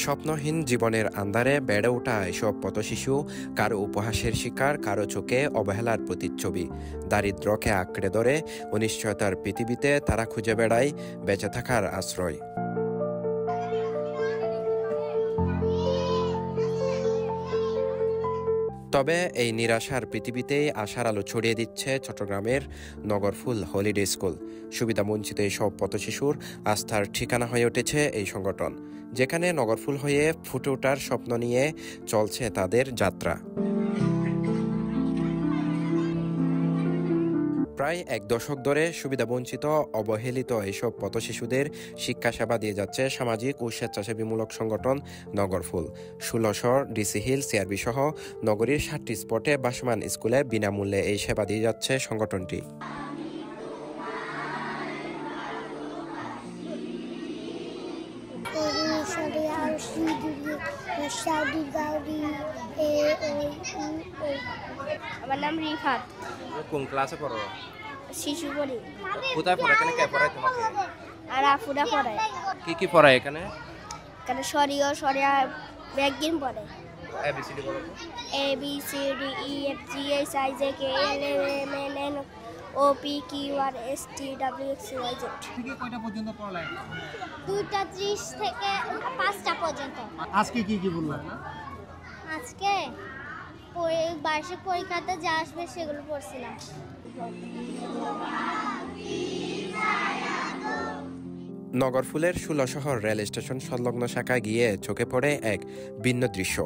স্বপ্নহীন জীবনের আন্ধারে বেড়ে ওঠা এসব পথশিশু কারো উপহাসের শিকার, কারো চোখে অবহেলার প্রতিচ্ছবি। দারিদ্র্যকে আঁকড়ে ধরে অনিশ্চয়তার পৃথিবীতে তারা খুঁজে বেড়ায় বেঁচে থাকার আশ্রয়। তবে এই নিরাশার পৃথিবীতেই আশার আলো ছড়িয়ে দিচ্ছে চট্টগ্রামের নগরফুল হলিডে স্কুল। সুবিধাবঞ্চিত এইসব পথশিশুর আস্থার ঠিকানা হয়ে উঠেছে এই সংগঠন, যেখানে নগরফুল হয়ে ফুটে ওঠার স্বপ্ন নিয়ে চলছে তাদের যাত্রা। প্রায় এক দশক ধরে সুবিধাবঞ্চিত অবহেলিত এইসব পথশিশুদের শিক্ষা সেবা দিয়ে যাচ্ছে সামাজিক ও স্বেচ্ছাসেবীমূলক সংগঠন নগরফুল। 1600 ডিসি হিল, সিআরবি সহ নগরীর 7টি স্পটে ভাসমান স্কুলে বিনামূল্যে এই সেবা দিয়ে যাচ্ছে সংগঠনটি। আমার নাম রিফাত। কোন ক্লাসে পড়ো? শিশু পড়ি। কোথায় পড়ো? এখানে কে পড়ায় তোমাকে? আর আফুরা পড়ায়। কি পড়ায় এখানে? এখানে সরিয়া ব্যাগিন পড়ে। এবিসিডি বলো। A B C D E F G H I J K L M N N O P Q R S T W X Y Z. থেকে কয়টা পর্যন্ত পড়ালেন? 2:30 থেকে 5টা পর্যন্ত। আজকে কি বললেন? আজকে বার্ষিক পরীক্ষাতে যা আসবে সেগুলো পড়ছিলাম। নগরফুলের 16 রেল স্টেশন সংলগ্ন শাখায় গিয়ে চোখে পড়ে এক ভিন্ন দৃশ্য।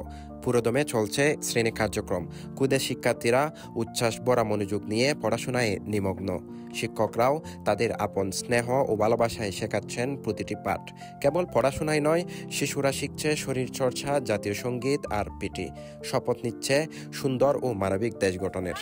পুরোদমে চলছে শ্রেণী কার্যক্রম। ক্ষুদে শিক্ষার্থীরা উচ্ছ্বাস ভরা মনোযোগ নিয়ে পড়াশোনায় নিমগ্ন। শিক্ষকরাও তাদের আপন স্নেহ ও ভালোবাসায় শেখাচ্ছেন প্রতিটি পাঠ। কেবল পড়াশোনায় নয়, শিশুরা শিখছে শরীরচর্চা, জাতীয় সঙ্গীত আর পিটি। শপথ নিচ্ছে সুন্দর ও মানবিক দেশ গঠনের।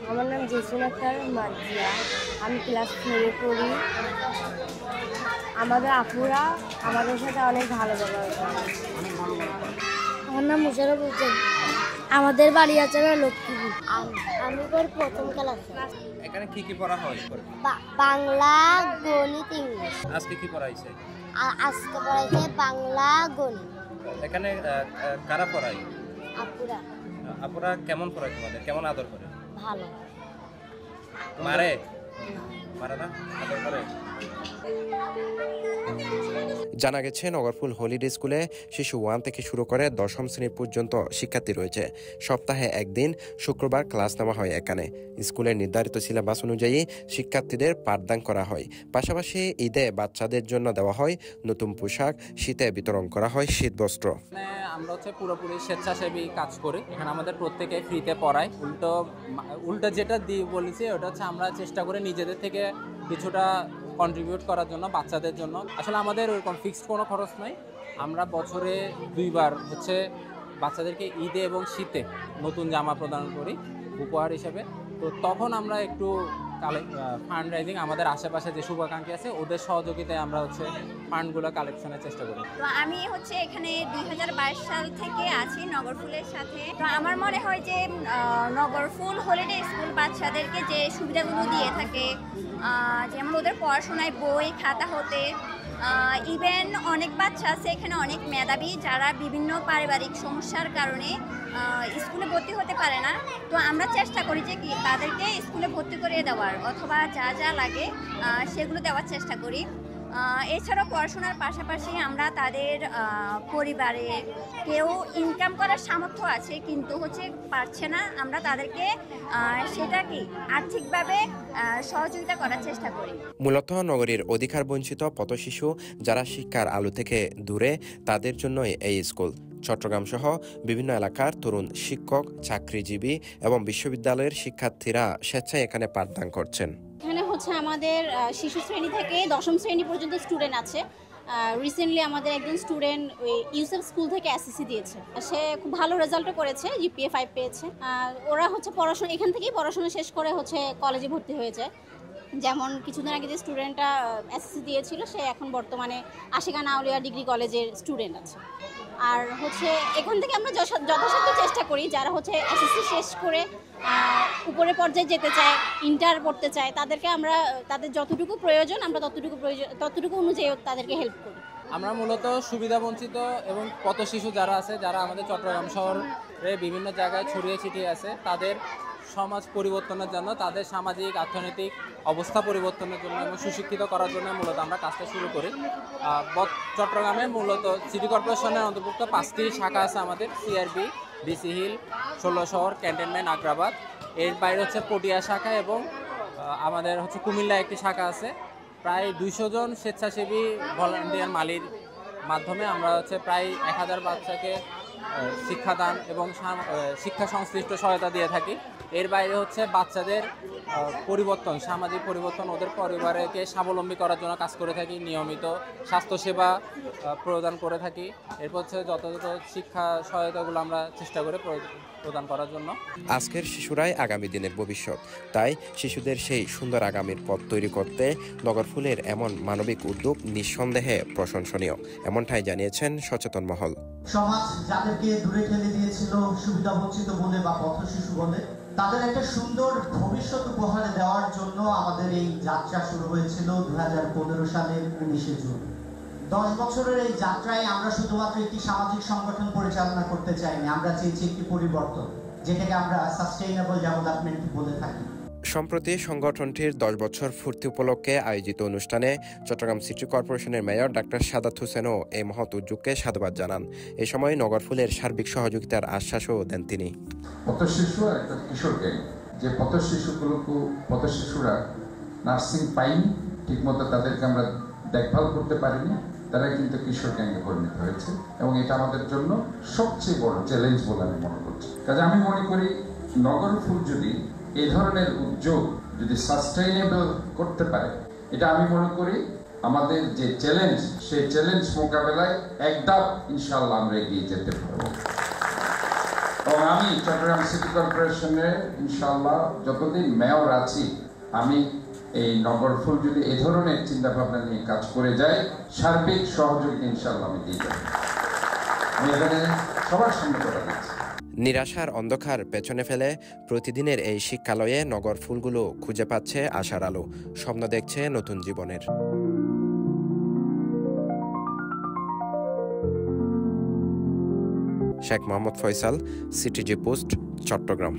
আমার নাম জেসিন আক্তার মাজিয়া। আমি ক্লাস 4-এ পড়ি। আমাদের আপুরা আমাদের সাথে অনেক ভালো ব্যবহার করে। আমার নাম মুশারফ হোসেন। আমাদের বাড়ি আছে লক্ষ্মীপুর। আমি পড়ি প্রথম ক্লাসে। এখানে কি পড়া হয়? বাংলা, গণিত, ইংলিশ। আজকে কি পড়াইছে? আজকে পড়াইছে বাংলা, গণিত। এখানে কারা পড়ায়? আপুরা। আপুরা কেমন পড়ায় তোমাদের? কেমন আদর করে? ভালো। মারে না? আদর করে? জানা গেছে নগরফুল হলিডে স্কুলে শিশু 1 থেকে শুরু করে 10ম শ্রেণী পর্যন্ত শিক্ষার্থী রয়েছে। সপ্তাহে একদিন শুক্রবার ক্লাস নেওয়া হয় এখানে। স্কুলের নির্ধারিত সিলেবাস অনুযায়ী শিক্ষার্থীদের পাঠদান করা হয়। পাশাপাশি ঈদে বাচ্চাদের জন্য দেওয়া হয় নতুন পোশাক, শীতে বিতরণ করা হয় শীতবস্ত্র। আমরা পুরোপুরি স্বেচ্ছাসেবী কাজ করি। এখানে আমাদের প্রত্যেকে ফ্রিতে পড়ায়। উল্টো যেটা বলেছি ওটা আমরা চেষ্টা করি নিজেদের থেকে কিছুটা কন্ট্রিবিউট করার জন্য বাচ্চাদের জন্য। আসলে আমাদের ওরকম ফিক্সড কোনো খরচ নয়। আমরা বছরে 2বার বাচ্চাদেরকে ঈদে এবং শীতে নতুন জামা প্রদান করি উপহার হিসেবে। তো তখন আমরা একটু ফান্ড রাইজিং, আমাদের আশেপাশে যে শুভাকাঙ্ক্ষী আছে ওদের সহযোগিতায় আমরা ফান্ডগুলো কালেকশনের চেষ্টা করি। তো আমি এখানে 2022 সাল থেকে আছি নগরফুলের সাথে। তো আমার মনে হয় যে নগরফুল হলিডে স্কুল বাচ্চাদেরকে যে সুবিধাগুলো দিয়ে থাকে, যেমন ওদের পড়াশোনায় বই খাতা হতে ইভেন অনেক বাচ্চা আছে এখানে অনেক মেধাবী, যারা বিভিন্ন পারিবারিক সমস্যার কারণে স্কুলে ভর্তি হতে পারে না। তো আমরা চেষ্টা করি যে তাদেরকে স্কুলে ভর্তি করিয়ে দেওয়ার, অথবা যা লাগে সেগুলো দেওয়ার চেষ্টা করি। এছাড়াও পড়াশোনার পাশাপাশি আমরা তাদের পরিবারে কেউ ইনকাম করার সামর্থ্য আছে কিন্তু পারছে না, আমরা তাদেরকে আর্থিকভাবে সহযোগিতা করার চেষ্টা করি। মূলত নগরীর অধিকার বঞ্চিত পথশিশু যারা শিক্ষার আলো থেকে দূরে, তাদের জন্যই এই স্কুল। চট্টগ্রাম সহ বিভিন্ন এলাকার তরুণ শিক্ষক, চাকরিজীবী এবং বিশ্ববিদ্যালয়ের শিক্ষার্থীরা স্বেচ্ছায় এখানে পাঠদান করছেন। এখানে আমাদের শিশু শ্রেণী থেকে 10ম শ্রেণী পর্যন্ত স্টুডেন্ট আছে। রিসেন্টলি আমাদের একজন স্টুডেন্ট ওই ইউসেফ স্কুল থেকে এসএসসি দিয়েছে। সে খুব ভালো রেজাল্টও করেছে, জিপিএ 5 পেয়েছে। ওরা পড়াশোনা এখান থেকেই পড়াশোনা শেষ করে কলেজে ভর্তি হয়ে যায়। যেমন কিছুদিন আগে যে স্টুডেন্টটা এসএসসি দিয়েছিল, সে এখন বর্তমানে আশিকানা আউলিয়া ডিগ্রি কলেজের স্টুডেন্ট আছে। আর হচ্ছে এখান থেকে আমরা যথাসাধ্য চেষ্টা করি যারা হচ্ছে এসএসসি শেষ করে উপরের পর্যায়ে যেতে চায়, ইন্টার পড়তে চায়, তাদেরকে আমরা তাদের যতটুকু প্রয়োজন আমরা ততটুকু অনুযায়ী তাদেরকে হেল্প করি। আমরা মূলত সুবিধাবঞ্চিত এবং পথ শিশু যারা আছে, যারা আমাদের চট্টগ্রাম শহরে বিভিন্ন জায়গায় ছড়িয়ে ছিটিয়ে আছে, তাদের সমাজ পরিবর্তনের জন্য, তাদের সামাজিক অর্থনৈতিক অবস্থা পরিবর্তনের জন্য এবং সুশিক্ষিত করার জন্য মূলত আমরা কাজটা শুরু করি। চট্টগ্রামে মূলত সিটি কর্পোরেশনের অন্তর্ভুক্ত 5টি শাখা আছে আমাদের, সিআরবি, ডিসি হিল, 16 শহর, ক্যান্টনমেন্ট, আগ্রাবাদ। এর বাইরে হচ্ছে পটিয়া শাখা এবং আমাদের হচ্ছে কুমিল্লা একটি শাখা আছে। প্রায় 200 জন স্বেচ্ছাসেবী ভলান্টিয়ার মালির মাধ্যমে আমরা হচ্ছে প্রায় 1000 বাচ্চাকে শিক্ষাদান এবং শিক্ষা সংশ্লিষ্ট সহায়তা দিয়ে থাকি। এর বাইরে হচ্ছে বাচ্চাদের পরিবর্তন, সামাজিক পরিবর্তন, ওদের পরিবারকে স্বাবলম্বী করার জন্য কাজ করে থাকি। নিয়মিত স্বাস্থ্যসেবা প্রদান করে থাকি। এরপর হচ্ছে যথাযথ শিক্ষা সহায়তাগুলো আমরা চেষ্টা করে প্রদান করার জন্য। আজকের শিশুরাই আগামী দিনের ভবিষ্যৎ, তাই শিশুদের সেই সুন্দর আগামীর পথ তৈরি করতে নগরফুলের এমন মানবিক উদ্যোগ নিঃসন্দেহে প্রশংসনীয়, এমনটাই জানিয়েছেন সচেতন মহল। সমাজ যাদেরকে দূরে ঠেলে দিয়েছিল সুবিধাবঞ্চিত বলে বা পথ শিশু বলে, তাদের একটা সুন্দর ভবিষ্যৎ উপহার দেওয়ার জন্য আমাদের এই যাত্রা শুরু হয়েছিল 2015 সালের 19 জুন। 10 বছরের এই যাত্রায় আমরা শুধুমাত্র একটি সামাজিক সংগঠন পরিচালনা করতে চাইনি, আমরা চেয়েছি একটি পরিবর্তন, যেটাকে আমরা সাস্টেইনেবল ডেভেলপমেন্ট বলে থাকি। সম্প্রতি সংগঠনটির 10 বছর পূর্তি উপলক্ষে আয়োজিত অনুষ্ঠানে চট্টগ্রাম সিটি কর্পোরেশনের মেয়র ডাক্তার সাদাত হোসেনও এই মহৎ উদ্যোগকে সাধুবাদ জানান। এই সময় নগরফুলের সার্বিক সহযোগিতার আশ্বাসও দেন তিনি। পথশিশু আর একটা কিশোরকে, যে পথশিশুরা নার্সিং পাইনি, ঠিকমতো তাদেরকে আমরা দেখভাল করতে পারিনি, তারা কিন্তু কিশোর গ্যাংয়ে পরিণত হয়েছে এবং এটা আমাদের জন্য সবচেয়ে বড় চ্যালেঞ্জ বলে আমি মনে করছি। কাজে আমি মনে করি নগরফুল যদি এই ধরনের উদ্যোগ যদি সাস্টেইনেবল করতে পারে, এটা আমি মনে করি আমাদের যে চ্যালেঞ্জ, সেই চ্যালেঞ্জ মোকাবেলায় এক ধাপ ইনশাআল্লাহ আমরা এগিয়ে যেতে পারবো। এবং আমি চট্টগ্রাম সিটি কর্পোরেশনের ইনশাআল্লাহ যতদিন মেয়র আছি, আমি এই নগরফুল যদি এ ধরনের চিন্তা ভাবনা নিয়ে কাজ করে যায়, সার্বিক সহযোগিতা ইনশাআল্লাহ আমি দিয়ে যাবো। আমি এখানে সবার সামনে কথা দিচ্ছি। নিরাশার অন্ধকার পেছনে ফেলে প্রতিদিনের এই শিক্ষালয়ে নগরফুলগুলো খুঁজে পাচ্ছে আশার আলো, স্বপ্ন দেখছে নতুন জীবনের। Sheikh Mohammad Faisal, CTG post, Chittagong.